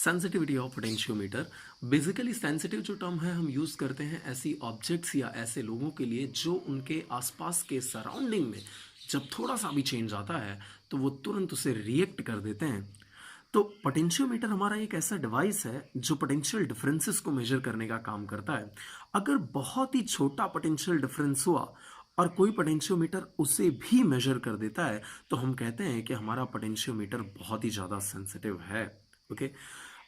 Sensitivity of potentiometer. Basically sensitive जो term है हम यूज़ करते हैं ऐसी ऑब्जेक्ट्स या ऐसे लोगों के लिए जो उनके आसपास के सराउंडिंग में जब थोड़ा सा भी चेंज आता है तो वो तुरंत उसे रिएक्ट कर देते हैं। तो पोटेंशियोमीटर हमारा एक ऐसा डिवाइस है जो पोटेंशियल डिफरेंसेस को मेजर करने का काम करता है। अगर बहुत ही छोटा पोटेंशियल डिफरेंस हुआ और कोई पोटेंशियोमीटर उसे भी मेजर कर देता है तो हम कहते हैं कि हमारा पोटेंशियोमीटर बहुत ही ज़्यादा सेंसिटिव है। ओके,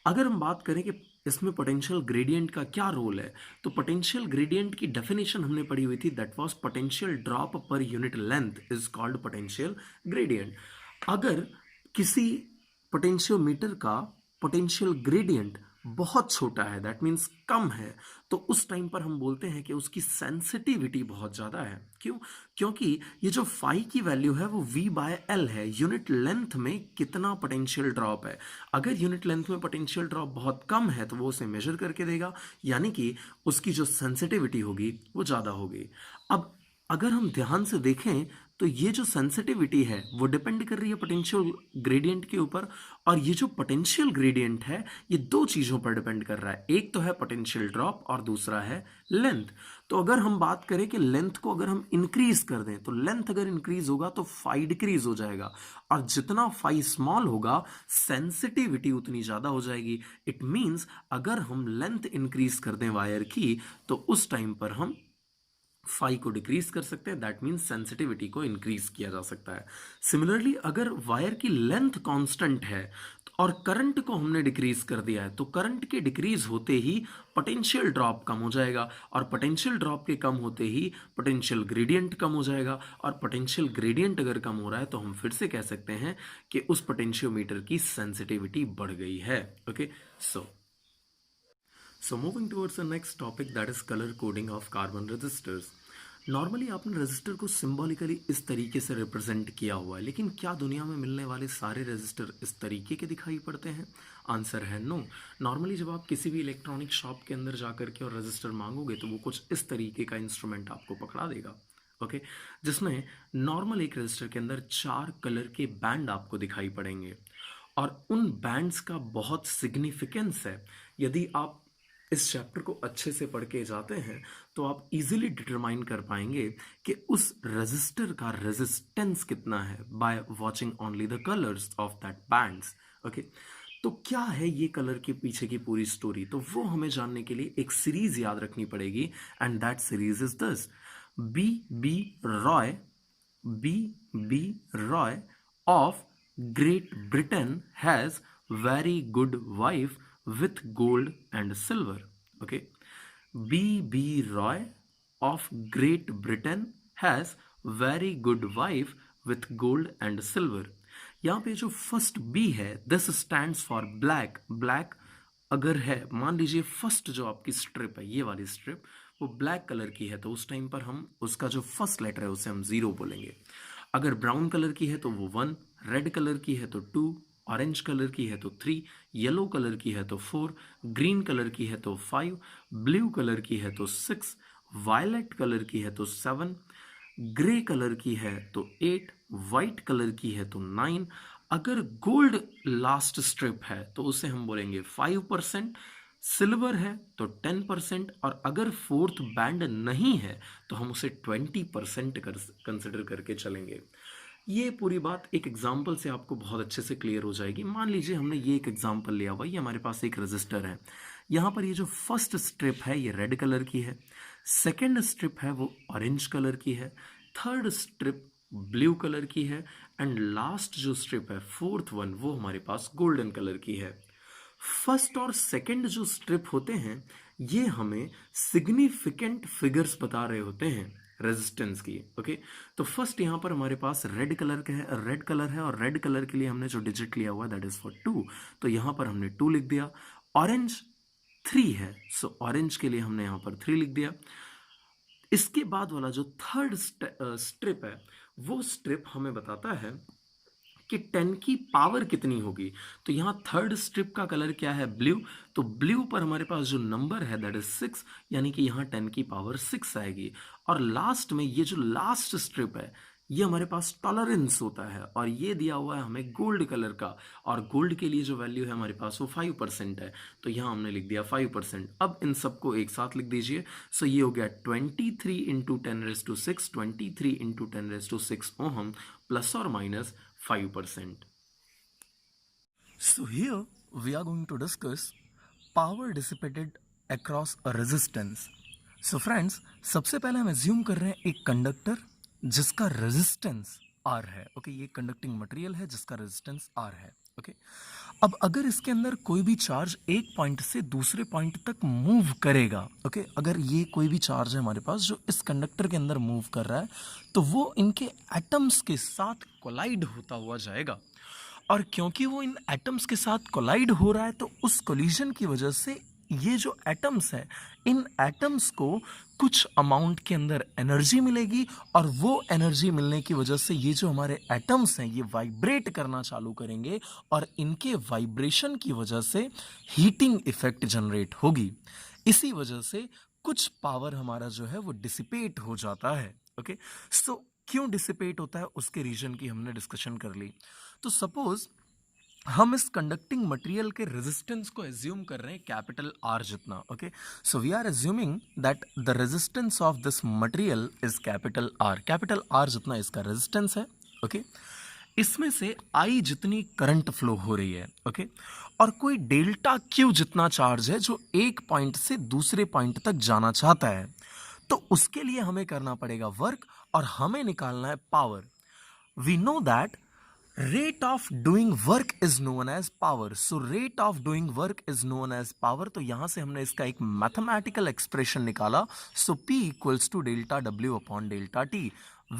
अगर हम बात करें कि इसमें पोटेंशियल ग्रेडियंट का क्या रोल है, तो पोटेंशियल ग्रेडियंट की डेफिनेशन हमने पढ़ी हुई थी, that was potential drop per unit length is called potential gradient. अगर किसी पोटेंशियोमीटर का पोटेंशियल ग्रेडियंट बहुत छोटा है, दैट मीन्स कम है, तो उस टाइम पर हम बोलते हैं कि उसकी सेंसिटिविटी बहुत ज़्यादा है। क्यों? क्योंकि ये जो फाई की वैल्यू है वो v बाय एल है, यूनिट लेंथ में कितना पोटेंशियल ड्रॉप है। अगर यूनिट लेंथ में पोटेंशियल ड्रॉप बहुत कम है तो वो उसे मेजर करके देगा, यानी कि उसकी जो सेंसिटिविटी होगी वो ज़्यादा होगी। अब अगर हम ध्यान से देखें तो ये जो सेंसिटिविटी है वो डिपेंड कर रही है पोटेंशियल ग्रेडियंट के ऊपर, और ये जो पोटेंशियल ग्रेडियंट है ये दो चीज़ों पर डिपेंड कर रहा है, एक तो है पोटेंशियल ड्रॉप और दूसरा है लेंथ। तो अगर हम बात करें कि लेंथ को अगर हम इंक्रीज कर दें तो लेंथ अगर इंक्रीज होगा तो फाई डिक्रीज हो जाएगा, और जितना फाई स्मॉल होगा सेंसिटिविटी उतनी ज़्यादा हो जाएगी। इट मीन्स अगर हम लेंथ इंक्रीज कर दें वायर की तो उस टाइम पर हम फाई को डिक्रीज कर सकते हैं, दैट मीन्स सेंसिटिविटी को इंक्रीज किया जा सकता है। सिमिलरली अगर वायर की लेंथ कांस्टेंट है और करंट को हमने डिक्रीज कर दिया है तो करंट के डिक्रीज होते ही पोटेंशियल ड्रॉप कम हो जाएगा, और पोटेंशियल ड्रॉप के कम होते ही पोटेंशियल ग्रेडियंट कम हो जाएगा, और पोटेंशियल ग्रेडियंट अगर कम हो रहा है तो हम फिर से कह सकते हैं कि उस पोटेंशियोमीटर की सेंसिटिविटी बढ़ गई है। Okay, So moving towards the next topic, that is color coding of carbon resistors. Normally आपने रेजिस्टर को सिंबॉलिकली इस तरीके से रिप्रेजेंट किया हुआ है, लेकिन क्या दुनिया में मिलने वाले सारे रेजिस्टर इस तरीके के दिखाई पड़ते हैं? आंसर है नो। नॉर्मली जब आप किसी भी इलेक्ट्रॉनिक शॉप के अंदर जाकर के और रेजिस्टर मांगोगे तो वो कुछ इस तरीके का इंस्ट्रूमेंट आपको पकड़ा देगा। ओके, जिसमें नॉर्मल एक रेजिस्टर के अंदर 4 कलर के बैंड आपको दिखाई पड़ेंगे, और उन बैंड्स का बहुत सिग्निफिकेंस है। यदि आप इस चैप्टर को अच्छे से पढ़ के जाते हैं तो आप इजीली डिटरमाइन कर पाएंगे कि उस रेजिस्टर का रेजिस्टेंस कितना है by watching only the colours of that bands. Okay, तो क्या है ये कलर के पीछे की पूरी स्टोरी, तो वो हमें जानने के लिए एक सीरीज याद रखनी पड़ेगी, and that series is this: B B Roy, B B Roy of Great Britain has very good wife with gold and silver. Okay, B.B. Roy of Great Britain has very good wife with gold and silver. यहाँ पे जो first B है, this stands for black. Black अगर है, मान लीजिए first जो आपकी स्ट्रिप है, ये वाली स्ट्रिप वो ब्लैक कलर की है, तो उस टाइम पर हम उसका जो फर्स्ट लेटर है उसे हम 0 बोलेंगे। अगर ब्राउन कलर की है तो वो 1, रेड कलर की है तो 2, ऑरेंज कलर की है तो 3, येलो कलर की है तो 4, ग्रीन कलर की है तो 5, ब्लू कलर की है तो 6, वायलेट कलर की है तो 7, ग्रे कलर की है तो 8, वाइट कलर की है तो 9। अगर गोल्ड लास्ट स्ट्रिप है तो उसे हम बोलेंगे 5%, सिल्वर है तो 10%, और अगर फोर्थ बैंड नहीं है तो हम उसे 20% कंसिडर करके चलेंगे। ये पूरी बात एक एग्जाम्पल से आपको बहुत अच्छे से क्लियर हो जाएगी। मान लीजिए हमने ये एक एग्जाम्पल लिया हुआ, ये हमारे पास एक रजिस्टर है। यहाँ पर ये जो फर्स्ट स्ट्रिप है ये रेड कलर की है, सेकेंड स्ट्रिप है वो ऑरेंज कलर की है, थर्ड स्ट्रिप ब्लू कलर की है, एंड लास्ट जो स्ट्रिप है फोर्थ वन वो हमारे पास गोल्डन कलर की है। फर्स्ट और सेकंड जो स्ट्रिप होते हैं ये हमें सिग्निफिकेंट फिगर्स बता रहे होते हैं रेजिस्टेंस की। ओके, तो फर्स्ट यहाँ पर हमारे पास रेड कलर का है, रेड कलर है, और रेड कलर के लिए हमने जो डिजिट लिया हुआ है दैट इज फॉर 2, तो यहाँ पर हमने 2 लिख दिया। ऑरेंज 3 है, सो ऑरेंज के लिए हमने यहाँ पर 3 लिख दिया। इसके बाद वाला जो थर्ड स्ट्रिप है वो स्ट्रिप हमें बताता है कि 10 की पावर कितनी होगी। तो यहाँ थर्ड स्ट्रिप का कलर क्या है? ब्लू। तो ब्लू पर हमारे पास जो नंबर है दैट इज 6, यानी कि यहाँ 10 की पावर 6 आएगी। और लास्ट में ये जो लास्ट स्ट्रिप है ये हमारे पास टॉलरेंस होता है और ये दिया हुआ है हमें गोल्ड कलर का, और गोल्ड के लिए जो वैल्यू है हमारे पास वो 5% है, तो यहाँ हमने लिख दिया 5%। अब इन सबको एक साथ लिख दीजिए। सो ये हो गया 23 × 10⁻⁶ 23 × 10⁻⁶ ओहम प्लस और minus 5%। So here we are going to discuss power dissipated across a resistance. So friends, सबसे पहले हम एज्यूम कर रहे हैं एक कंडक्टर जिसका रेजिस्टेंस R है. ओके, ये कंडक्टिंग मटेरियल है जिसका रेजिस्टेंस R है. ओके, अब अगर इसके अंदर कोई भी चार्ज एक पॉइंट से दूसरे पॉइंट तक मूव करेगा, ओके, अगर ये कोई भी चार्ज है हमारे पास जो इस कंडक्टर के अंदर मूव कर रहा है, तो वो इनके एटम्स के साथ कोलाइड होता हुआ जाएगा. और क्योंकि वो इन एटम्स के साथ कोलाइड हो रहा है, तो उस कोलिजन की वजह से ये जो एटम्स हैं, इन एटम्स को कुछ अमाउंट के अंदर एनर्जी मिलेगी, और वो एनर्जी मिलने की वजह से ये जो हमारे एटम्स हैं ये वाइब्रेट करना चालू करेंगे, और इनके वाइब्रेशन की वजह से हीटिंग इफेक्ट जनरेट होगी. इसी वजह से कुछ पावर हमारा जो है वो डिसिपेट हो जाता है. ओके, सो क्यों डिसिपेट होता है उसके रीजन की हमने डिस्कशन कर ली. तो सपोज हम इस कंडक्टिंग मटेरियल के रेजिस्टेंस को एज्यूम कर रहे हैं कैपिटल आर जितना. Okay, so we are assuming that the resistance of this material is capital R. Capital R जितना इसका रेजिस्टेंस है. ओके, इसमें से आई जितनी करंट फ्लो हो रही है, ओके, और कोई डेल्टा क्यू जितना चार्ज है जो एक पॉइंट से दूसरे पॉइंट तक जाना चाहता है, तो उसके लिए हमें करना पड़ेगा वर्क, और हमें निकालना है power. We know that rate of doing work is known as power. So rate of doing work is known as power. तो यहां से हमने इसका एक मैथमेटिकल एक्सप्रेशन निकाला. So P equals to delta W upon delta T.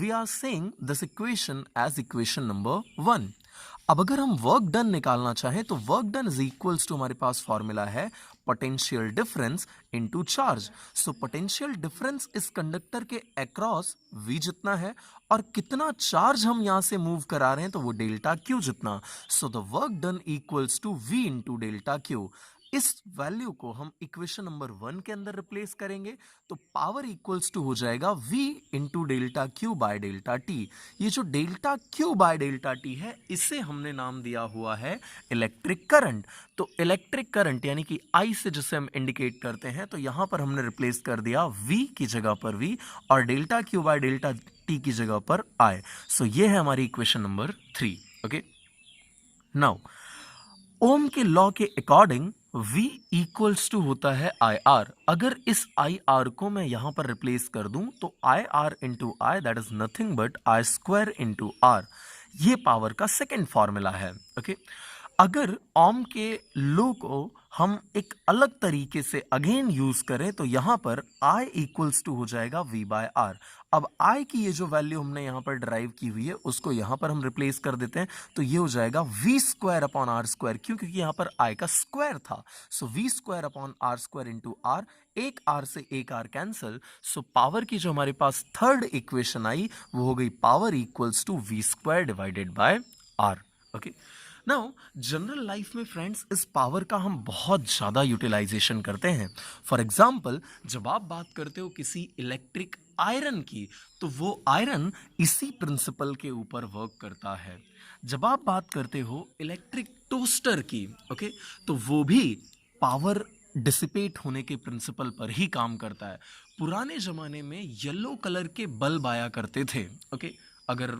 We are saying this equation as equation number 1. अब अगर हम वर्क डन निकालना चाहें तो work done is equals to हमारे पास फॉर्मूला है potential difference into charge. So potential difference इस कंडक्टर के अक्रॉस V जितना है, और कितना चार्ज हम यहां से मूव करा रहे हैं तो वो डेल्टा क्यू जितना. So the work done equals to V into delta Q. इस वैल्यू को हम इक्वेशन नंबर 1 के अंदर रिप्लेस करेंगे, तो पावर इक्वल्स टू हो जाएगा V into delta Q by delta T. ये जो delta Q by delta T है, इसे हमने नाम दिया हुआ है इलेक्ट्रिक करंट. तो इलेक्ट्रिक करंट यानी कि I से जिसे हम इंडिकेट करते हैं, तो यहां पर हमने रिप्लेस कर दिया V की जगह पर V, और delta Q by delta T की जगह पर I. सो ये है हमारी इक्वेशन नंबर 3. ओके, नाउ ओम के लॉ के अकॉर्डिंग V इक्वल्स टू होता है IR. अगर इस IR को मैं यहां पर रिप्लेस कर दूं तो IR into I that is nothing but I square into R. ये पावर का सेकेंड फॉर्मूला है. ओके, अगर ओम के लॉ को हम एक अलग तरीके से अगेन यूज करें तो यहां पर I इक्वल्स टू हो जाएगा V बाय R. अब I की ये जो वैल्यू हमने यहां पर ड्राइव की हुई है उसको यहां पर हम रिप्लेस कर देते हैं, तो ये हो जाएगा V square upon R square. क्यों? क्योंकि यहां पर I का स्क्वायर था. सो V square upon R square into R. एक R से एक R कैंसिल. सो पावर की जो हमारे पास थर्ड इक्वेशन आई वो हो गई power equals to V square divided by R. Okay, now general life में फ्रेंड्स इस पावर का हम बहुत ज़्यादा यूटिलाइजेशन करते हैं. फॉर एग्जाम्पल, जब आप बात करते हो किसी इलेक्ट्रिक आयरन की, तो वो आयरन इसी प्रिंसिपल के ऊपर वर्क करता है. जब आप बात करते हो इलेक्ट्रिक टोस्टर की, ओके, तो वो भी पावर डिसिपेट होने के प्रिंसिपल पर ही काम करता है. पुराने ज़माने में येलो कलर के बल्ब आया करते थे. ओके, अगर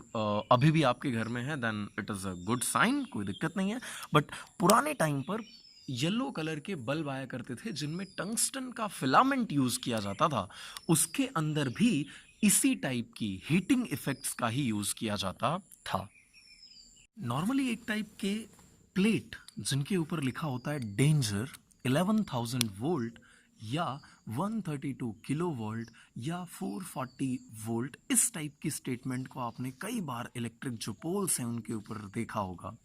अभी भी आपके घर में है then it is a good sign, कोई दिक्कत नहीं है. बट पुराने टाइम पर येलो कलर के बल्ब आया करते थे जिनमें टंगस्टन का फिलामेंट यूज़ किया जाता था. उसके अंदर भी इसी टाइप की हीटिंग इफेक्ट्स का ही यूज़ किया जाता था. नॉर्मली एक टाइप के प्लेट जिनके ऊपर लिखा होता है डेंजर 11,000 वोल्ट या 132 किलो वोल्ट या 440 वोल्ट, इस टाइप की स्टेटमेंट को आपने कई बार इलेक्ट्रिक जो पोल्स हैं उनके ऊपर देखा होगा.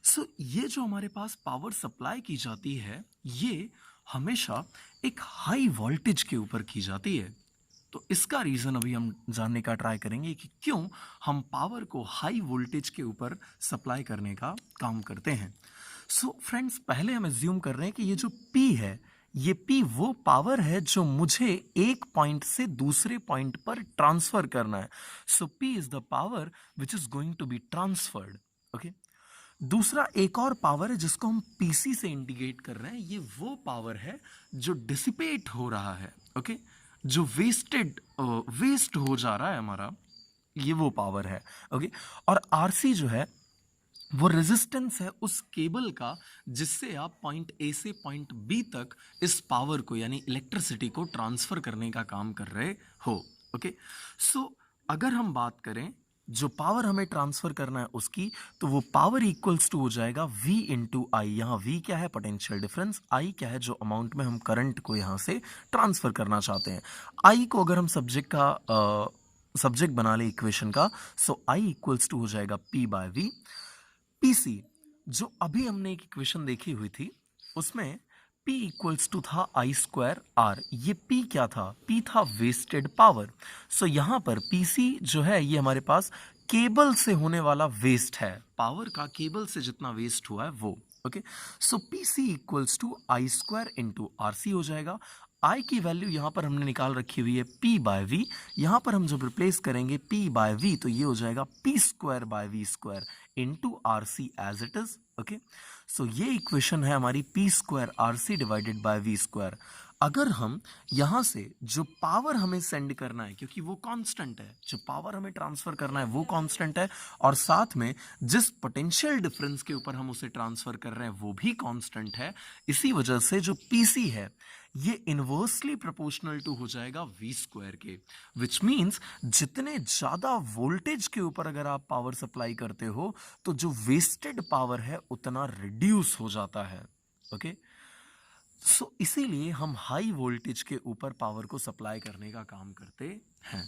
सो ये जो हमारे पास पावर सप्लाई की जाती है ये हमेशा एक हाई वोल्टेज के ऊपर की जाती है. तो इसका रीज़न अभी हम जानने का ट्राई करेंगे कि क्यों हम पावर को हाई वोल्टेज के ऊपर सप्लाई करने का काम करते हैं. सो फ्रेंड्स, पहले हम एज्यूम कर रहे हैं कि ये जो P है ये P वो पावर है जो मुझे एक पॉइंट से दूसरे पॉइंट पर ट्रांसफर करना है. So P is the power which is going to be transferred. Okay. दूसरा एक और पावर है जिसको हम पीसी से इंडिकेट कर रहे हैं. ये वो पावर है जो डिसिपेट हो रहा है. ओके. जो वेस्ट हो जा रहा है हमारा, ये वो पावर है. ओके. और आरसी जो है वो रेजिस्टेंस है उस केबल का जिससे आप पॉइंट ए से पॉइंट बी तक इस पावर को यानी इलेक्ट्रिसिटी को ट्रांसफर करने का काम कर रहे हो. ओके. सो अगर हम बात करें जो पावर हमें ट्रांसफर करना है उसकी, तो वो पावर इक्वल्स टू हो जाएगा V इंटू आई. यहाँ V क्या है? Potential difference. I क्या है? जो अमाउंट में हम करंट को यहाँ से ट्रांसफर करना चाहते हैं. I को अगर हम सब्जेक्ट बना ले इक्वेशन का, सो I इक्वल्स टू हो जाएगा P बाय V. पीसी जो अभी हमने एक इक्वेशन देखी हुई थी उसमें P इक्वल्स टू था आई स्क्वायर आर. ये P क्या था? P था वेस्टेड पावर. सो यहाँ पर PC जो है ये हमारे पास केबल से होने वाला वेस्ट है. पावर का केबल से जितना वेस्ट हुआ है वो. Okay. So PC equals to I square into are C हो जाएगा. I की वैल्यू यहाँ पर हमने निकाल रखी हुई है P बाय वी. यहाँ पर हम जब रिप्लेस करेंगे P बाय वी तो ये हो जाएगा P square by v square into are c as it is. Okay. So ये इक्वेशन है हमारी P square r c divided by v square. अगर हम यहाँ से जो पावर हमें सेंड करना है, क्योंकि वो कांस्टेंट है, जो पावर हमें ट्रांसफर करना है वो कांस्टेंट है, और साथ में जिस पोटेंशियल डिफरेंस के ऊपर हम उसे ट्रांसफर कर रहे हैं वो भी कांस्टेंट है. इसी वजह से जो पीसी है ये इनवर्सली प्रोपोर्शनल टू हो जाएगा वी स्क्वायर के. विच मीन्स जितने ज्यादा वोल्टेज के ऊपर अगर आप पावर सप्लाई करते हो तो जो वेस्टेड पावर है उतना रिड्यूस हो जाता है. ओके. सो इसीलिए हम हाई वोल्टेज के ऊपर पावर को सप्लाई करने का काम करते हैं.